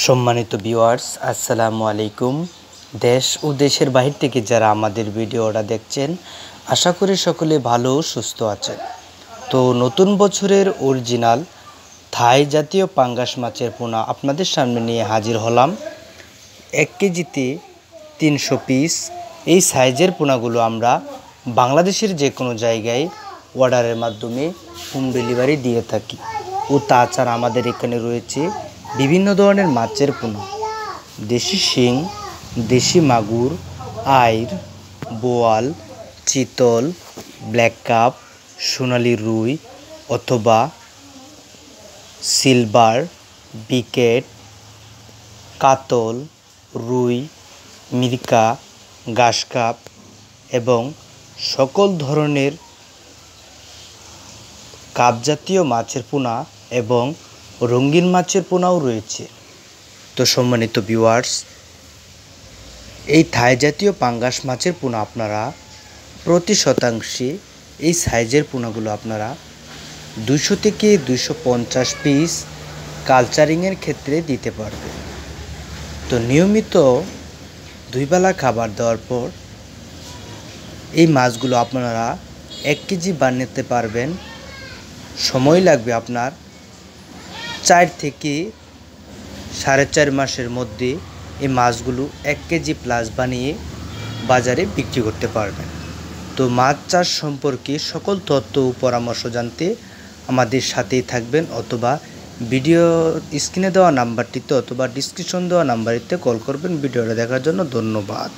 সম্মানিত ভিউয়ার্স, আসসালামু আলাইকুম। দেশ ও দেশের বাহির থেকে যারা আমাদের ভিডিওটা দেখছেন, আশা করি সকলে ভালো ও সুস্থ আছেন। তো নতুন বছরের অরিজিনাল থাই জাতীয় পাঙ্গাস মাছের পোনা আপনাদের সামনে নিয়ে হাজির হলাম। 1 কেজিতে 300 পিস এই সাইজের পোনাগুলো আমরা বাংলাদেশের যে কোনো জায়গায় অর্ডারের মাধ্যমে হোম ডেলিভারি দিয়ে থাকি। ও তাছাড়া আমাদের এখানে রয়েছে বিভিন্ন ধরনের মাছের পোনা, দেশি শিং, দেশি মাগুর, আইর, বোয়াল, চিতল, ব্ল্যাক কাপ, সোনালি রুই অথবা সিলভার, বিকেট, কাতল, রুই, মিরকা, গাসকাপ এবং সকল ধরনের কাপ জাতীয় মাছের পোনা এবং রঙিন মাছের পোনাও রয়েছে। তো সম্মানিত ভিউয়ার্স, এই থাই জাতীয় পাঙ্গাস মাছের পোনা আপনারা প্রতি শতাংশে এই সাইজের পোনাগুলো আপনারা 200 থেকে 250 পিস কালচারিংয়ের ক্ষেত্রে দিতে পারবেন। তো নিয়মিত 2 বেলা খাবার দেওয়ার পর এই মাছগুলো আপনারা 1 কেজি বানাতে পারবেন। সময় লাগবে আপনার 4 থেকে 4.5 মাসের মধ্যে এই মাছগুলো 1 কেজি প্লাস বানিয়ে বাজারে বিক্রি করতে পারবেন। তো মাছ চাষ সম্পর্কে সকল তথ্য ও পরামর্শ জানতে আমাদের সাথেই থাকবেন, অথবা ভিডিও স্ক্রিনে দেওয়া নাম্বারটিতে অথবা ডিসক্রিপশন দেওয়া নাম্বারটিতে কল করবেন। ভিডিওটা দেখার জন্য ধন্যবাদ।